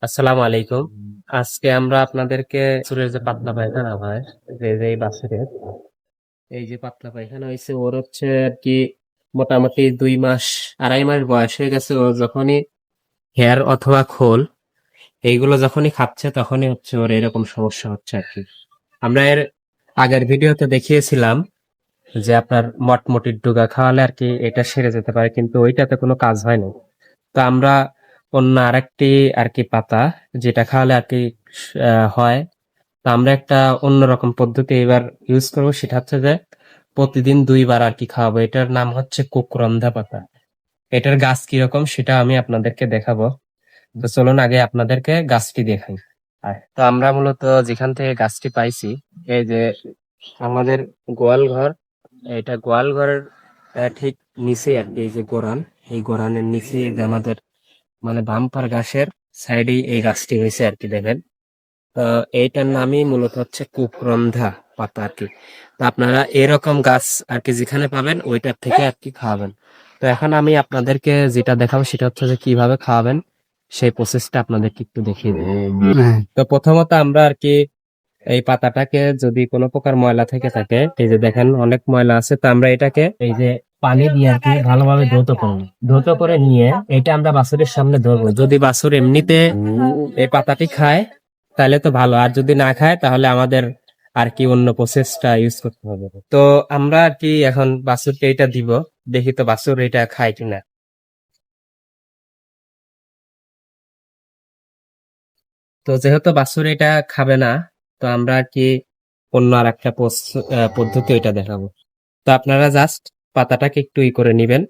আসসালামু আলাইকুম। আজকে আমরা আপনাদেরকে বাছুরের যে পাতলা পায়খানা হয়, যে এই বাছুরের এই যে পাতলা পায়খানা হয়েছে ওর হচ্ছে আর কি মোটামুটি 2 মাস 2.5 মাস বয়স হয়ে গেছে। ও যখনই হেয়ার অথবা খোল এইগুলো যখনই খাচ্ছে তখনই হচ্ছে ওর এরকম সমস্যা হচ্ছে আর কি। আমরা এর আগের ভিডিওতে দেখিয়েছিলাম যে আপনার মটমটির ডুগা খাওয়ালে আর কি এটা সেরে যেতে পারে, কিন্তু ওইটাতে কোনো কাজ হয় না। তো আমরা অন্য আরেকটি আর কি পাতা যেটা খাওয়ালে আর কি হয়। তো আমরা একটা অন্যরকম পদ্ধতি এবার ইউজ করবো, সেটা হচ্ছে যে প্রতিদিন 2 বার আর কি খাওয়াবো। এটার নাম হচ্ছে কুকরন্ধা পাতা। এটার গাছ কিরকম সেটা আমি আপনাদেরকে দেখাবো। তো চলুন আগে আপনাদেরকে গাছটি দেখাই। তো আমরা মূলত যেখান থেকে গাছটি পাইছি, এই যে আমাদের গোয়াল ঘর, এটা গোয়াল ঘরের ঠিক নিচে আর কি, এই যে গোরান, এই গোরানের নিচে এই যে আমাদের মানে বাম্পার গাছের সাইডেই এই গাছটি হয়েছে আর কি, দেখেন। তো এইটার নামই মূলত হচ্ছে কুকরন্ধা পাতা আর কি। তো আপনারা এরকম গাছ আর কি যেখানে পাবেন ওইটার থেকে আর কি খাওয়াবেন। তো এখন আমি আপনাদেরকে যেটা দেখাবো সেটা হচ্ছে যে কিভাবে খাওয়াবেন সেই প্রসেসটা আপনাদেরকে একটু দেখিয়ে দেবো। তো প্রথমত আমরা আর কি এই পাতাটাকে যদি কোনো প্রকার ময়লা থেকে থাকে, এই যে দেখেন অনেক ময়লা আছে, তো আমরা এটাকে এই যে পানি দিয়ে আর কি ভালোভাবে ধৌত করবো। ধৌত করে নিয়ে এটা আমরা বাছুরের সামনে ধরবো। যদি বাছুর এমনিতে এই পাতাটি খায় তাহলে তো ভালো, আর যদি না খায় তাহলে আমাদের আর কি অন্য প্রসেসটা ইউজ করতে হবে। তো আমরা আর কি এখন বাছুরকে এটা দিব, দেখি তো বাছুর এটা খায় কিনা। তো যেহেতু বাছুর এটা খাবে না, তো আমরা আর কি অন্য আর একটা পদ্ধতি এটা দেখাবো। তো আপনারা জাস্ট পাতাটাকে একটু করে নিবেন,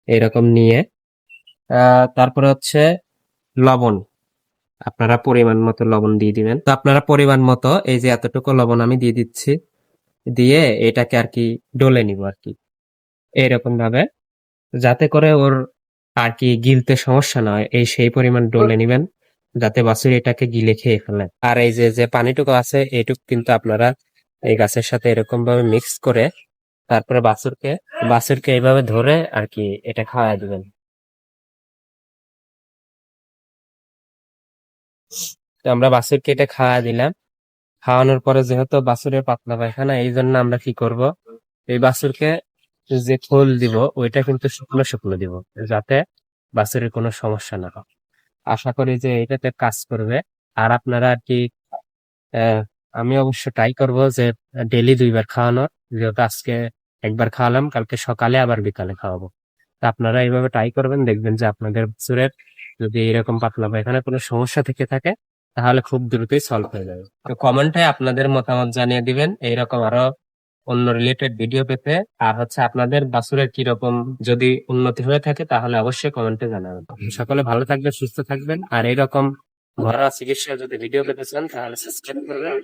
এরকম নিয়ে তারপরে হচ্ছে লবণ, আপনারা পরিমাণ মতো লবণ দিয়ে দিবেন। তো আপনারা পরিমাণ মতো এই যে এতটুকু লবণ আমি দিয়ে দিচ্ছি, দিয়ে এটাকে আর কি ডলে নিব আর কি এরকম ভাবে, যাতে করে ওর আর কি গিলতে সমস্যা না হয়। এই সেই পরিমাণ ডলে নিবেন যাতে বাছুর এটাকে গিলে খেয়ে ফেলে। আর এই যে যে পানিটুকু আছে এইটুকু কিন্তু আপনারা এই গাছের সাথে এরকম ভাবে মিক্স করে তারপরে বাছুরকে এইভাবে ধরে আর কি এটা খাওয়াই দিবেন। তো আমরা বাছুরকে এটা খাওয়া দিলাম। খাওয়ানোর পরে যেহেতু বাছুরের পাতলা পায়খানা, এই জন্য আমরা কি করব, এই বাছুরকে যে খোল দিব ওইটা কিন্তু শুকনো শুকনো দিব, যাতে বাছুরের কোনো সমস্যা না হয়। আশা করি যে এটাতে কাজ করবে। আর আপনারা আর কি আমি অবশ্য ট্রাই করব যে ডেলি 2 বার খাওয়ানোর, যেহেতু আজকে একবার খাওয়ালাম, কালকে সকালে আবার বিকালে খাওয়াবো। তা আপনারা এইভাবে ট্রাই করবেন, দেখবেন যে আপনাদের বাছুরের যদি এরকম পাতলা পায়খানার কোনো সমস্যা থেকে থাকে তাহলে খুব দ্রুতই সলভ হয়ে যাবে। তো কমেন্টে আপনাদের মতামত জানিয়ে দিবেন এইরকম আরো অন্য রিলেটেড ভিডিও পেতে। আর হচ্ছে আপনাদের বাছুরের কিরকম যদি উন্নতি হয়ে থাকে তাহলে অবশ্যই কমেন্টে জানাবেন। সকলে ভালো থাকবেন, সুস্থ থাকবেন। আর এইরকম ঘরোয়া চিকিৎসা যদি ভিডিও পেতে চান তাহলে সাবস্ক্রাইব করবেন।